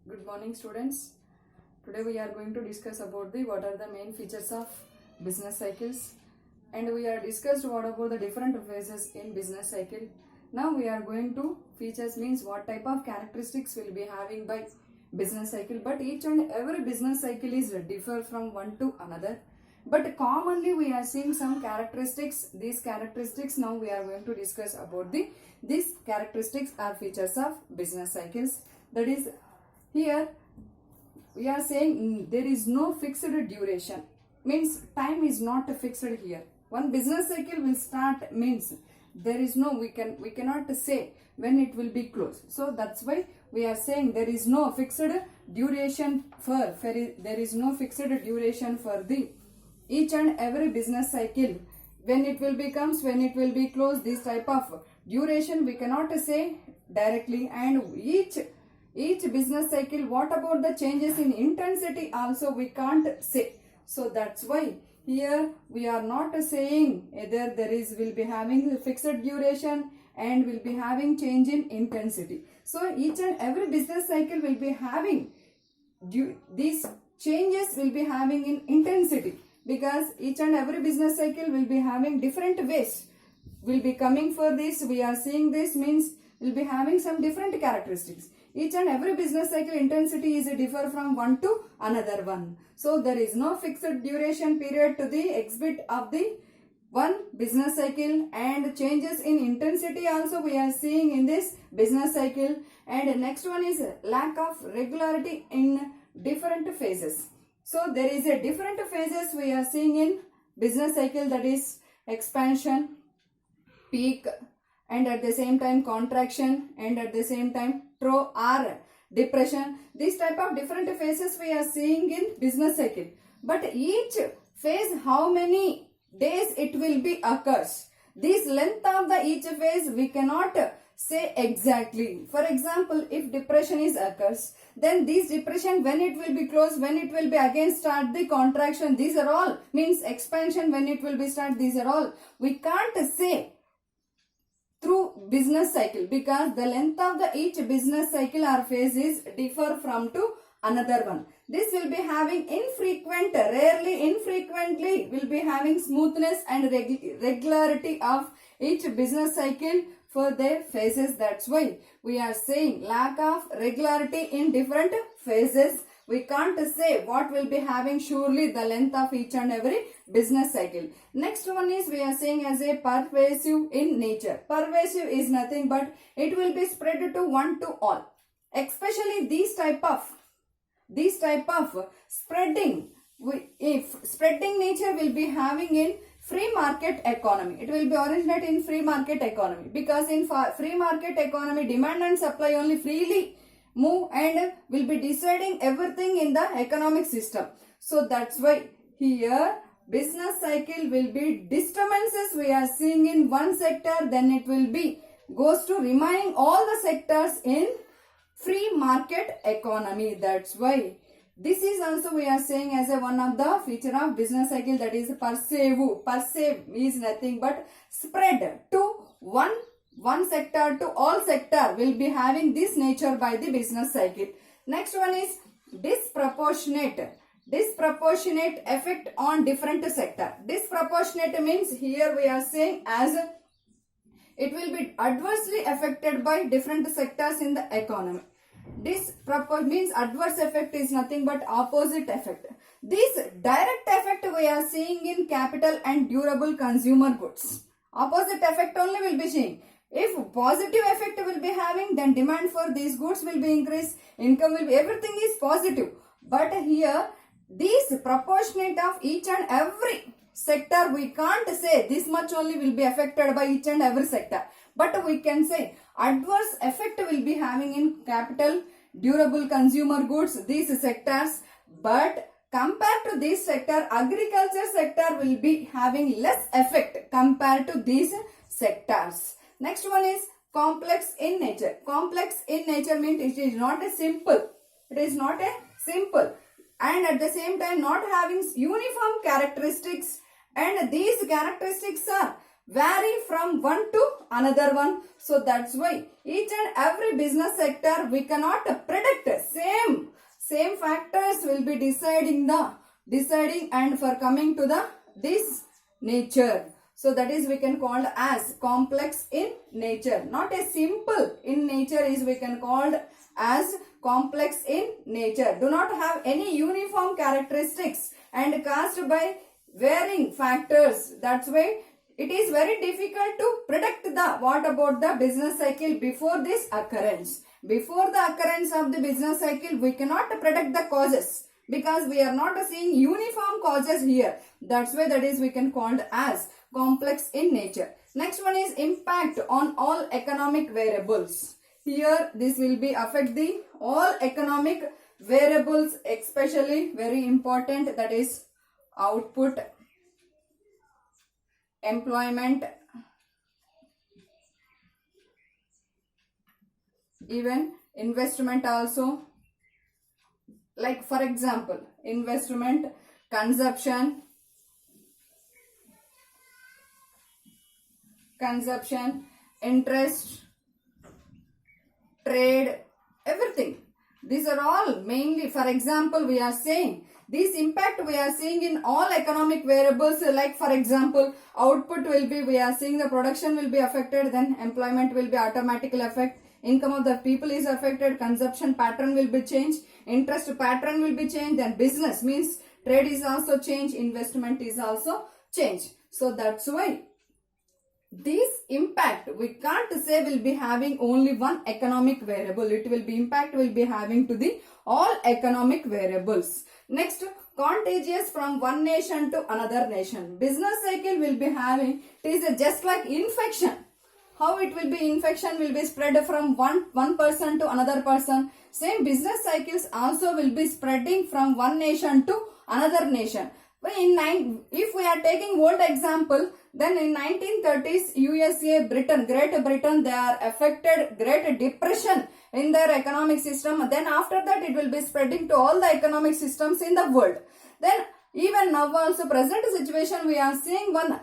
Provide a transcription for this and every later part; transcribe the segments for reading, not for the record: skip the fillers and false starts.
Good morning, students. Today we are going to discuss about the what are the main features of business cycles, and we are discussed what about the different phases in business cycle. Now we are going to features means what type of characteristics will be having by business cycle, but each and every business cycle is differ from one to another. But commonly we are seeing some characteristics. These characteristics now we are going to discuss about these characteristics are features of business cycles. That is, here we are saying there is no fixed duration, means time is not fixed here. One business cycle will start means there is no, we cannot say when it will be closed. So that's why we are saying there is no fixed duration for there is no fixed duration for the each and every business cycle. When it will becomes, when it will be closed, this type of duration we cannot say directly. And each business cycle, what about the changes in intensity also we can't say. So that's why here we are not saying either there is will be having fixed duration and will be having change in intensity. So each and every business cycle will be having these changes will be having in intensity, because each and every business cycle will be having different ways will be coming for this. We are seeing this means will be having some different characteristics. Each and every business cycle intensity is differ from one to another one. So there is no fixed duration period to the exhibit of the one business cycle, and changes in intensity also we are seeing in this business cycle. And next one is lack of regularity in different phases. So there is a different phases we are seeing in business cycle, that is expansion, peak, and at the same time contraction, and at the same time trough or depression. This type of different phases we are seeing in business cycle. But each phase, how many days it will be occurs, this length of the each phase we cannot say exactly. For example, if depression is occurs, then this depression when it will be closed, when it will be again start the contraction, these are all means expansion when it will be start, these are all we can't say through business cycle, because the length of the each business cycle or phase is differ from to another one. This will be having infrequent, rarely, infrequently will be having smoothness and regularity of each business cycle for their phases. That's why we are saying lack of regularity in different phases. We can't say what will be having surely the length of each and every business cycle. Next one is we are saying as a pervasive in nature. Pervasive is nothing but it will be spread to one to all. Especially these type of spreading, if spreading nature will be having in free market economy. It will be originate in free market economy, because in free market economy demand and supply only freely move and will be deciding everything in the economic system. So that's why here business cycle will be disturbances we are seeing in one sector, then it will be goes to remaining all the sectors in free market economy. That's why this is also we are saying as a one of the feature of business cycle, that is pervasive. Pervasive is nothing but spread to one sector to all sector will be having this nature by the business cycle. Next one is disproportionate effect on different sector. Disproportionate means here we are saying as it will be adversely affected by different sectors in the economy. Means adverse effect is nothing but opposite effect. This direct effect we are seeing in capital and durable consumer goods. Opposite effect only will be seeing. If positive effect will be having, then demand for these goods will be increased, income will be, everything is positive. But here this proportionate of each and every sector we can't say this much only will be affected by each and every sector, but we can say adverse effect will be having in capital, durable consumer goods, these sectors. But compared to this sector, agriculture sector will be having less effect compared to these sectors. Next one is complex in nature. Complex in nature means it is not a simple. It is not a simple, and at the same time not having uniform characteristics, and these characteristics are vary from one to another one. So that's why each and every business sector we cannot predict same factors will be deciding and for coming to this nature. So that is we can call as complex in nature. Not a simple in nature is we can call as complex in nature. Do not have any uniform characteristics and caused by varying factors. That's why it is very difficult to predict what about the business cycle before this occurrence. Before the occurrence of the business cycle, we cannot predict the causes because we are not seeing uniform causes here. That's why that is we can call as complex in nature. Next one is impact on all economic variables. Here this will be affect the all economic variables, especially very important, that is output, employment, even investment also. Like for example, investment, consumption, interest, trade, everything. These are all mainly, for example, we are saying this impact we are seeing in all economic variables. Like for example, output will be, we are seeing the production will be affected, then employment will be automatically affected, income of the people is affected, consumption pattern will be changed, interest pattern will be changed, then business means trade is also changed, investment is also changed. So that's why this impact we can't say will be having only one economic variable. It will be impact will be having to the all economic variables. Next, contagious from one nation to another nation. Business cycle will be having, it is just like infection. How it will be, infection will be spread from one person to another person. Same business cycles also will be spreading from one nation to another nation. If we are taking world example, then in 1930s, USA, Great Britain, they are affected Great Depression in their economic system. Then after that, it will be spreading to all the economic systems in the world. Then even now also present situation, we are seeing one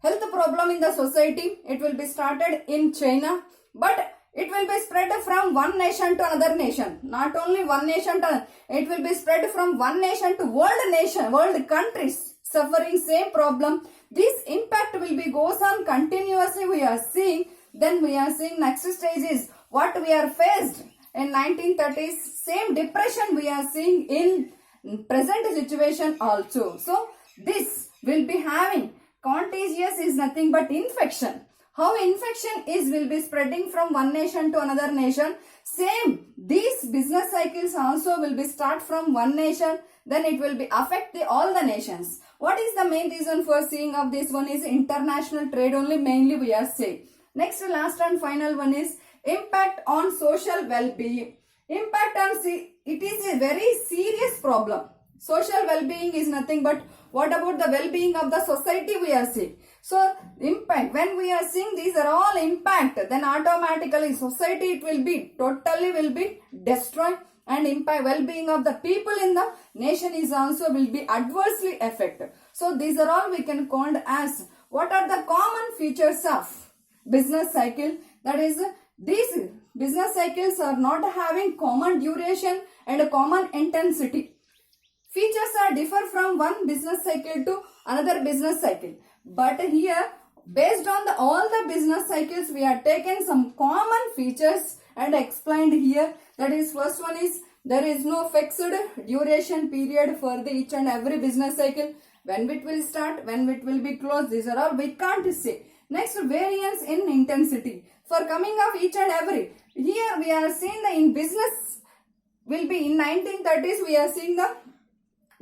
health problem in the society. It will be started in China, but it will be spread from one nation to another nation. Not only one nation to, it will be spread from one nation to world countries suffering same problem. This impact will be goes on continuously we are seeing. Then we are seeing next stage is what we are faced in 1930s. Same depression we are seeing in present situation also. So this will be having contagious is nothing but infection. How infection is will be spreading from one nation to another nation. Same, these business cycles also will be start from one nation, then it will be affect all the nations. What is the main reason for seeing of this one is international trade only mainly we are saying. Next, last and final one is impact on social well-being. Impact on, it is a very serious problem. Social well-being is nothing but what about the well-being of the society we are seeing. So impact, when we are seeing these are all impact, then automatically society it will be totally will be destroyed, and impact well-being of the people in the nation is also will be adversely affected. So these are all we can call as what are the common features of business cycle. That is, these business cycles are not having common duration and a common intensity. Features are differ from one business cycle to another business cycle. But here, based on all the business cycles, we have taken some common features and explained here. That is, first one is there is no fixed duration period for each and every business cycle. When it will start, when it will be closed, these are all we can't say. Next, variance in intensity. For coming of each and every, here we are seeing the in business will be in 1930s, we are seeing the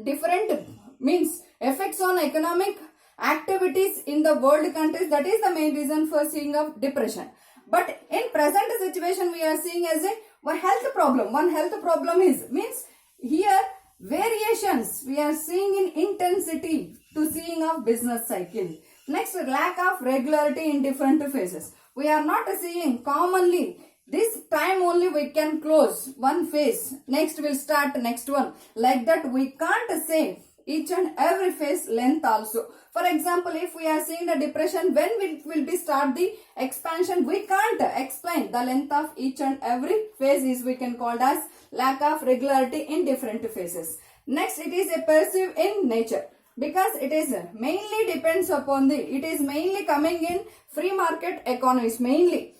different means effects on economic activities in the world countries. That is the main reason for seeing of depression. But in present situation we are seeing as a one health problem. One health problem is means here variations we are seeing in intensity to seeing of business cycle. Next, lack of regularity in different phases. We are not seeing commonly this time only we can close one phase, next will start next one. Like that we can't say each and every phase length also. For example, if we are seeing the depression, when will be start the expansion, we can't explain the length of each and every phase is we can call as lack of regularity in different phases. Next, it is a perceived in nature, because it is mainly depends upon it is mainly coming in free market economies, mainly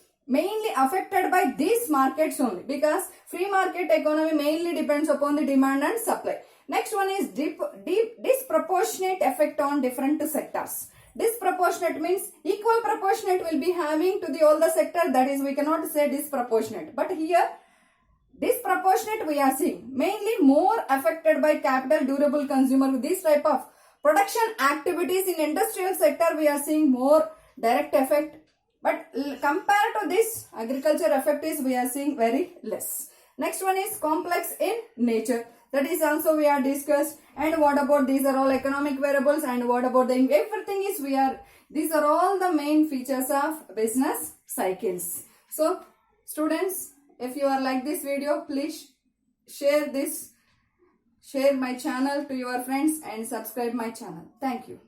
affected by these markets only, because free market economy mainly depends upon the demand and supply. Next one is disproportionate effect on different sectors. Disproportionate means equal proportionate will be having to the all the sector, that is we cannot say disproportionate, but here disproportionate we are seeing mainly more affected by capital durable consumer. With this type of production activities in industrial sector we are seeing more direct effect, but compared to this agriculture effect is we are seeing very less. Next one is complex in nature, that is also we are discussed. And what about these are all economic variables, and what about the everything is these are all the main features of business cycles. So students, if you are like this video, please share my channel to your friends and subscribe my channel. Thank you.